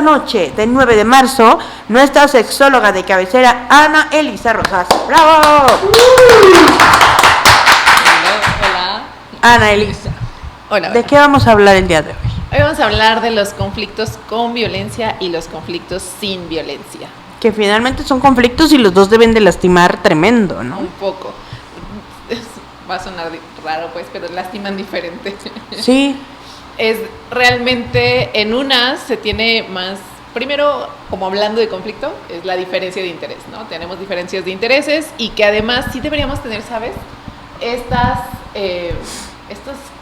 Noche del 9 de marzo, nuestra sexóloga de cabecera, Ana Elisa Rosas. ¡Bravo! Hola. Ana Elisa. Hola. ¿De qué vamos a hablar el día de hoy? Hoy vamos a hablar de los conflictos con violencia y los conflictos sin violencia. Que finalmente son conflictos y los dos deben de lastimar tremendo, ¿no? Un poco. Va a sonar raro, pues, pero lastiman diferente. Sí. Es realmente, en unas se tiene más, primero, como hablando de conflicto, es la diferencia de interés, ¿no? Tenemos diferencias de intereses y que además sí deberíamos tener, ¿sabes? Estas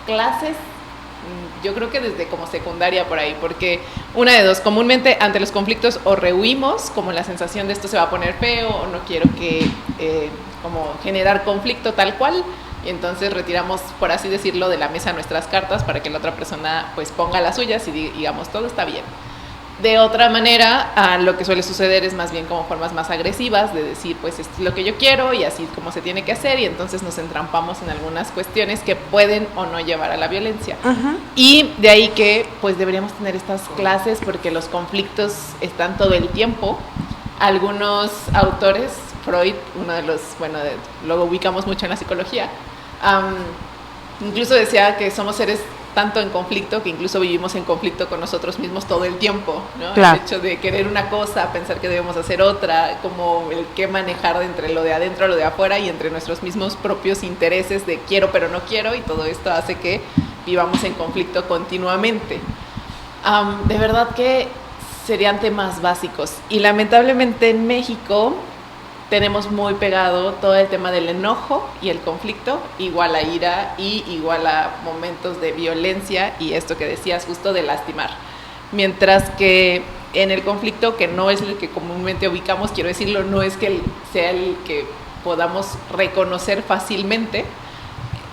clases, yo creo que desde como secundaria por ahí, porque una de dos, comúnmente ante los conflictos o rehuimos, como la sensación de esto se va a poner feo, o no quiero que, como generar conflicto tal cual, y entonces retiramos, por así decirlo, de la mesa nuestras cartas para que la otra persona pues ponga las suyas y digamos todo está bien. De otra manera, lo que suele suceder es más bien como formas más agresivas de decir pues esto es lo que yo quiero y así es como se tiene que hacer, y entonces nos entrampamos en algunas cuestiones que pueden o no llevar a la violencia. Uh-huh. Y de ahí que pues deberíamos tener estas clases porque los conflictos están todo el tiempo. Algunos autores, Freud, uno de los, bueno, lo ubicamos mucho en la psicología, incluso decía que somos seres tanto en conflicto que incluso vivimos en conflicto con nosotros mismos todo el tiempo, ¿no? Claro. El hecho de querer una cosa, pensar que debemos hacer otra, como el que manejar entre lo de adentro, lo de afuera y entre nuestros mismos propios intereses de quiero pero no quiero, y todo esto hace que vivamos en conflicto continuamente. De verdad que serían temas básicos y lamentablemente en México tenemos muy pegado todo el tema del enojo y el conflicto, igual a ira y igual a momentos de violencia y esto que decías justo de lastimar. Mientras que en el conflicto, que no es el que comúnmente ubicamos, quiero decirlo, no es que sea el que podamos reconocer fácilmente,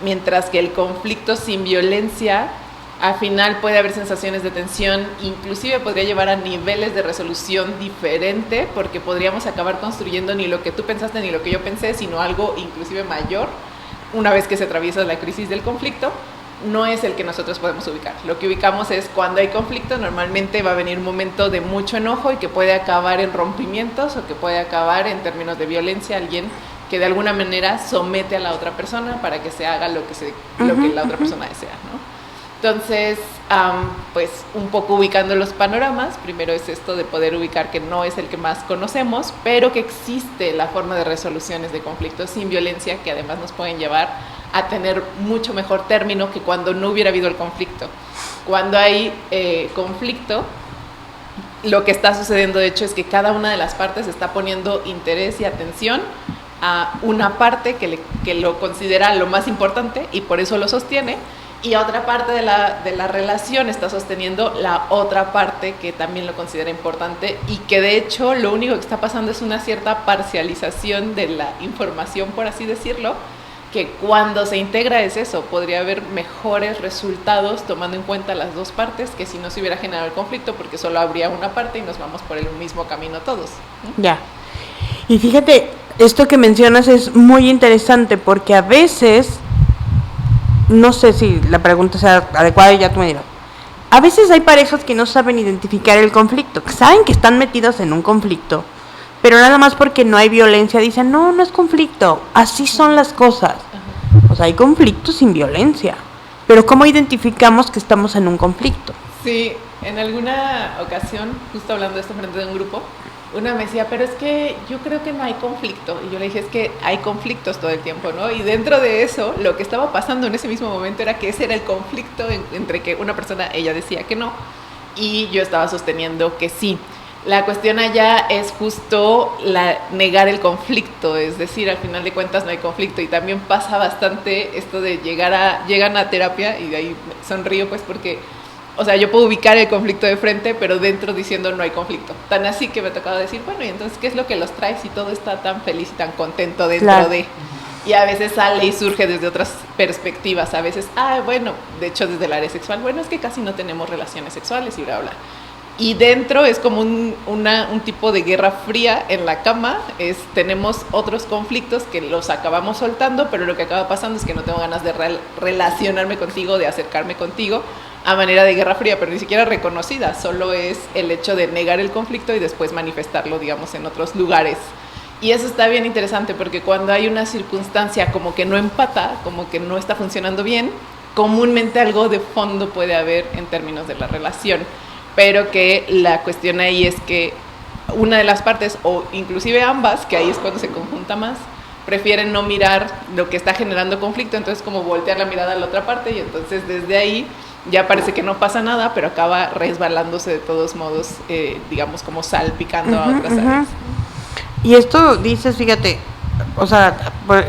mientras que el conflicto sin violencia, al final puede haber sensaciones de tensión, inclusive podría llevar a niveles de resolución diferente, porque podríamos acabar construyendo ni lo que tú pensaste ni lo que yo pensé, sino algo inclusive mayor, una vez que se atraviesa la crisis del conflicto. No es el que nosotros podemos ubicar. Lo que ubicamos es cuando hay conflicto, normalmente va a venir un momento de mucho enojo y que puede acabar en rompimientos o que puede acabar en términos de violencia, alguien que de alguna manera somete a la otra persona para que se haga lo que la otra persona desea, ¿no? Entonces, pues un poco ubicando los panoramas, primero es esto de poder ubicar que no es el que más conocemos, pero que existe la forma de resoluciones de conflictos sin violencia que además nos pueden llevar a tener mucho mejor término que cuando no hubiera habido el conflicto. Cuando hay conflicto, lo que está sucediendo de hecho es que cada una de las partes está poniendo interés y atención a una parte que lo considera lo más importante y por eso lo sostiene, y otra parte de la relación está sosteniendo la otra parte que también lo considera importante, y que de hecho lo único que está pasando es una cierta parcialización de la información, por así decirlo, que cuando se integra es eso, podría haber mejores resultados tomando en cuenta las dos partes que si no se hubiera generado el conflicto, porque solo habría una parte y nos vamos por el mismo camino todos, ¿no? Ya. Y fíjate, esto que mencionas es muy interesante porque a veces, no sé si la pregunta sea adecuada y ya tú me dirás, a veces hay parejas que no saben identificar el conflicto, que saben que están metidos en un conflicto, pero nada más porque no hay violencia dicen, no es conflicto, así son las cosas. O sea, hay conflictos sin violencia, pero ¿cómo identificamos que estamos en un conflicto? Sí, en alguna ocasión, justo hablando de esto frente de un grupo, una me decía, pero es que yo creo que no hay conflicto. Y yo le dije, es que hay conflictos todo el tiempo, ¿no? Y dentro de eso, lo que estaba pasando en ese mismo momento era que ese era el conflicto entre que una persona, ella decía que no, y yo estaba sosteniendo que sí. La cuestión allá es justo negar el conflicto, es decir, al final de cuentas no hay conflicto, y también pasa bastante esto de llegan a terapia, y de ahí sonrío pues porque, o sea, yo puedo ubicar el conflicto de frente, pero dentro diciendo no hay conflicto. Tan así que me ha tocado decir, bueno, y entonces, ¿qué es lo que los trae si todo está tan feliz y tan contento dentro claro. de...? Y a veces sale y surge desde otras perspectivas, a veces, bueno, de hecho desde el área sexual, bueno, es que casi no tenemos relaciones sexuales y bla, bla. Y dentro es como un tipo de guerra fría en la cama, tenemos otros conflictos que los acabamos soltando, pero lo que acaba pasando es que no tengo ganas de relacionarme contigo, de acercarme contigo, a manera de Guerra Fría, pero ni siquiera reconocida, solo es el hecho de negar el conflicto y después manifestarlo, digamos, en otros lugares. Y eso está bien interesante porque cuando hay una circunstancia como que no empata, como que no está funcionando bien, comúnmente algo de fondo puede haber en términos de la relación, pero que la cuestión ahí es que una de las partes, o inclusive ambas, que ahí es cuando se conjunta más, prefieren no mirar lo que está generando conflicto, entonces como voltear la mirada a la otra parte y entonces desde ahí ya parece que no pasa nada, pero acaba resbalándose de todos modos, digamos como salpicando a otras áreas. Y esto dices, fíjate, o sea,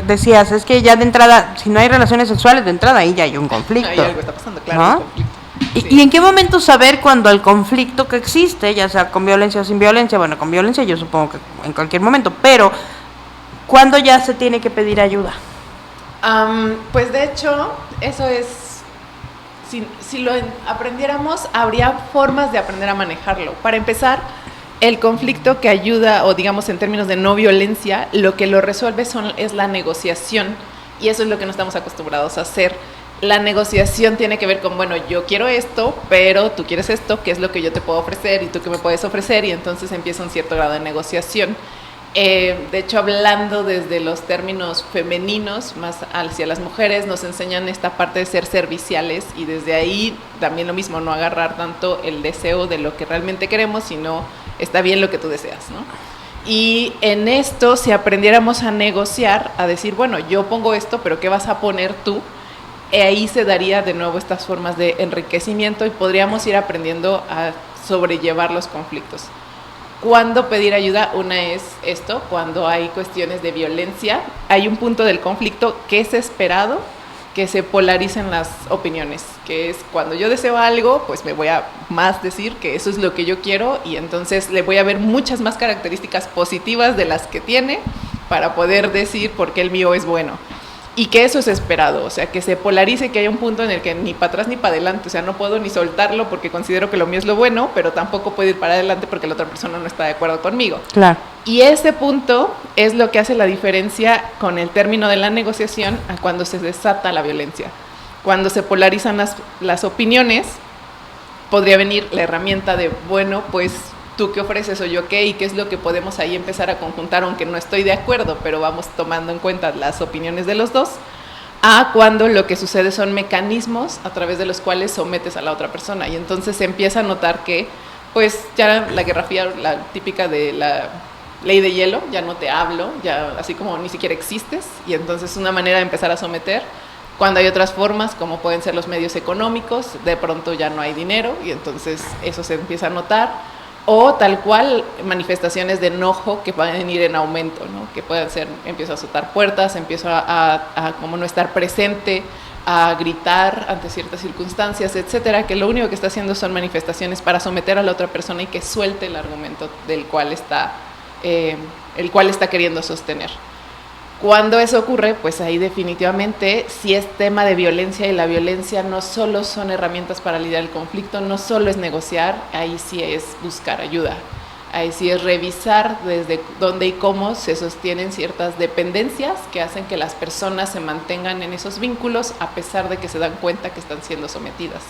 decías, es que ya de entrada, si no hay relaciones sexuales, de entrada ahí ya hay un conflicto. Ahí algo está pasando, claro, ¿no? un conflicto. Sí. ¿Y en qué momento saber cuando el conflicto que existe, ya sea con violencia o sin violencia? Bueno, con violencia yo supongo que en cualquier momento, pero ¿cuándo ya se tiene que pedir ayuda? Pues de hecho, eso es, si lo aprendiéramos, habría formas de aprender a manejarlo. Para empezar, el conflicto que ayuda, o digamos en términos de no violencia, lo que lo resuelve es la negociación, y eso es lo que no estamos acostumbrados a hacer. La negociación tiene que ver con, bueno, yo quiero esto, pero tú quieres esto, ¿qué es lo que yo te puedo ofrecer? ¿Y tú qué me puedes ofrecer? Y entonces empieza un cierto grado de negociación. De hecho, hablando desde los términos femeninos, más hacia las mujeres, nos enseñan esta parte de ser serviciales, y desde ahí también lo mismo, no agarrar tanto el deseo de lo que realmente queremos, sino está bien lo que tú deseas, ¿no? Y en esto, si aprendiéramos a negociar, a decir, bueno, yo pongo esto, pero ¿qué vas a poner tú? Ahí se daría de nuevo estas formas de enriquecimiento y podríamos ir aprendiendo a sobrellevar los conflictos. ¿Cuándo pedir ayuda? Una es esto, cuando hay cuestiones de violencia, hay un punto del conflicto que es esperado, que se polaricen las opiniones, que es cuando yo deseo algo, pues me voy a más decir que eso es lo que yo quiero, y entonces le voy a ver muchas más características positivas de las que tiene para poder decir por qué el mío es bueno. Y que eso es esperado, o sea, que se polarice, que haya un punto en el que ni para atrás ni para adelante, o sea, no puedo ni soltarlo porque considero que lo mío es lo bueno, pero tampoco puedo ir para adelante porque la otra persona no está de acuerdo conmigo. Claro. Y ese punto es lo que hace la diferencia con el término de la negociación a cuando se desata la violencia. Cuando se polarizan las opiniones, podría venir la herramienta de, bueno, pues tú qué ofreces o yo qué, y qué es lo que podemos ahí empezar a conjuntar, aunque no estoy de acuerdo, pero vamos tomando en cuenta las opiniones de los dos, a cuando lo que sucede son mecanismos a través de los cuales sometes a la otra persona, y entonces se empieza a notar que, pues ya la Guerra Fría, la típica de la ley de hielo, ya no te hablo, ya así como ni siquiera existes, y entonces es una manera de empezar a someter. Cuando hay otras formas, como pueden ser los medios económicos, de pronto ya no hay dinero, y entonces eso se empieza a notar. O tal cual manifestaciones de enojo que pueden ir en aumento, ¿no? Que pueden ser, empiezo a azotar puertas, empiezo a como no estar presente, a gritar ante ciertas circunstancias, etcétera, que lo único que está haciendo son manifestaciones para someter a la otra persona y que suelte el argumento el cual está queriendo sostener. Cuando eso ocurre, pues ahí definitivamente sí es tema de violencia, y la violencia no solo son herramientas para lidiar el conflicto, no solo es negociar, ahí sí es buscar ayuda, ahí sí es revisar desde dónde y cómo se sostienen ciertas dependencias que hacen que las personas se mantengan en esos vínculos a pesar de que se dan cuenta que están siendo sometidas.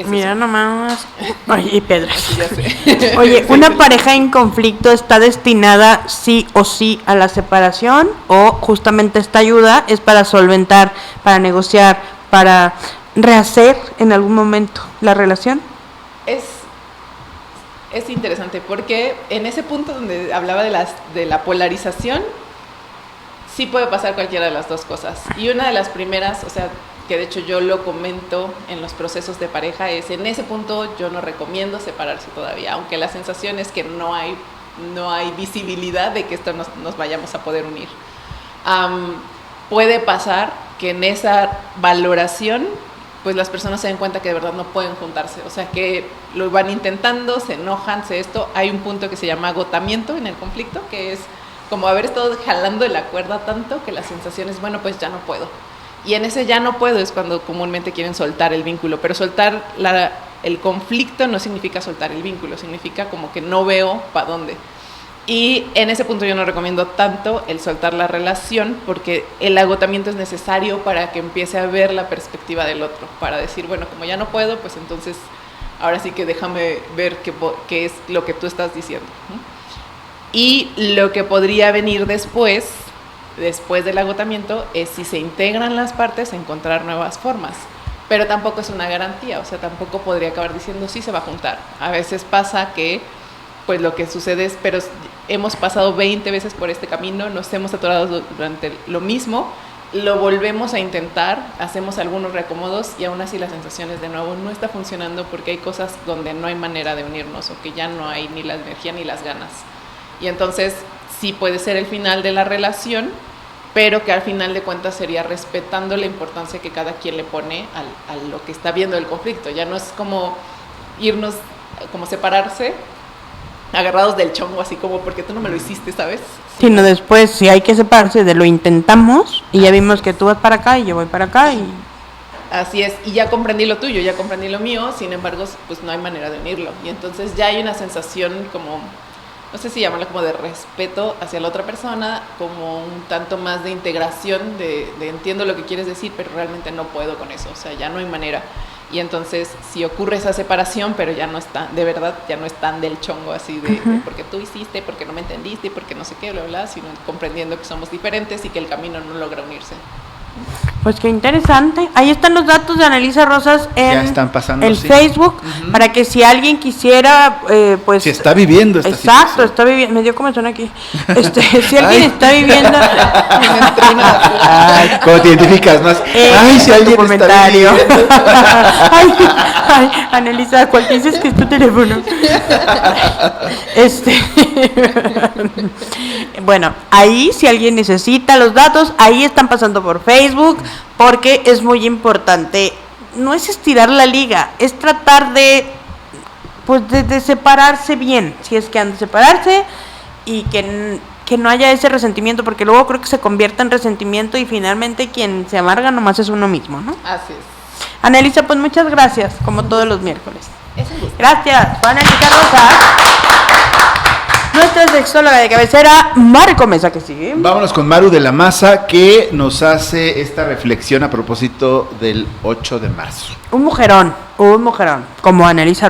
Mira nomás. Oye, Pedro. Sí, ya sé. Oye, ¿una pareja en conflicto está destinada sí o sí a la separación? ¿O justamente esta ayuda es para solventar, para negociar, para rehacer en algún momento la relación? Es interesante porque en ese punto donde hablaba de la polarización, sí puede pasar cualquiera de las dos cosas. Y una de las primeras, o sea, que de hecho yo lo comento en los procesos de pareja, es en ese punto yo no recomiendo separarse todavía, aunque la sensación es que no hay visibilidad de que esto nos vayamos a poder unir. Puede pasar que en esa valoración pues las personas se den cuenta que de verdad no pueden juntarse, o sea que lo van intentando, se enojan, hay un punto que se llama agotamiento en el conflicto, que es como haber estado jalando de la cuerda tanto que la sensación es, bueno, pues ya no puedo. Y en ese ya no puedo es cuando comúnmente quieren soltar el vínculo, pero soltar el conflicto no significa soltar el vínculo, significa como que no veo para dónde. Y en ese punto yo no recomiendo tanto el soltar la relación, porque el agotamiento es necesario para que empiece a ver la perspectiva del otro, para decir, bueno, como ya no puedo, pues entonces ahora sí que déjame ver qué es lo que tú estás diciendo. Y lo que podría venir después del agotamiento, es si se integran las partes, encontrar nuevas formas. Pero tampoco es una garantía, o sea, tampoco podría acabar diciendo sí se va a juntar. A veces pasa que pues lo que sucede es, pero hemos pasado 20 veces por este camino, nos hemos atorado durante lo mismo, lo volvemos a intentar, hacemos algunos reacomodos y aún así la sensación es de nuevo, no está funcionando porque hay cosas donde no hay manera de unirnos o que ya no hay ni la energía ni las ganas. Y entonces sí puede ser el final de la relación, pero que al final de cuentas sería respetando la importancia que cada quien le pone a lo que está viendo el conflicto. Ya no es como irnos, como separarse, agarrados del chongo, así como, porque tú no me lo hiciste, ¿sabes? Sino después, si hay que separarse, de lo intentamos y ya vimos que tú vas para acá y yo voy para acá y... Así es, y ya comprendí lo tuyo, ya comprendí lo mío, sin embargo, pues no hay manera de unirlo. Y entonces ya hay una sensación como, no sé si llamarlo como de respeto hacia la otra persona, como un tanto más de integración, de entiendo lo que quieres decir, pero realmente no puedo con eso, o sea, ya no hay manera. Y entonces, si ocurre esa separación, pero ya no está, de verdad, ya no están del chongo así de porque tú hiciste, porque no me entendiste, porque no sé qué, bla, bla, sino comprendiendo que somos diferentes y que el camino no logra unirse. Pues qué interesante. Ahí están los datos de Annalisa Rosas en ya están pasando, el sí. Facebook, para que si alguien quisiera, pues... Si está viviendo esta exacto, situación. está viviendo, me dio comezón aquí. Si alguien está viviendo... Ay, ¿cómo te identificas más? Ay, si alguien comentario. está viviendo. Ay, Annalisa, ¿cuál dices que es tu teléfono? Bueno, ahí si alguien necesita los datos, ahí están pasando por Facebook, porque es muy importante. No es estirar la liga, es tratar de, pues, de separarse bien, si es que han de separarse, y que no haya ese resentimiento, porque luego creo que se convierte en resentimiento y finalmente quien se amarga nomás es uno mismo, ¿no? Así es. Annalisa, pues muchas gracias, como todos los miércoles. Es un gusto. Gracias, fue Annalisa Rosas, nuestra sexóloga de cabecera, Marco Mesa, que sigue. Vámonos con Maru de la Maza, que nos hace esta reflexión a propósito del 8 de marzo. Un mujerón, como Annalisa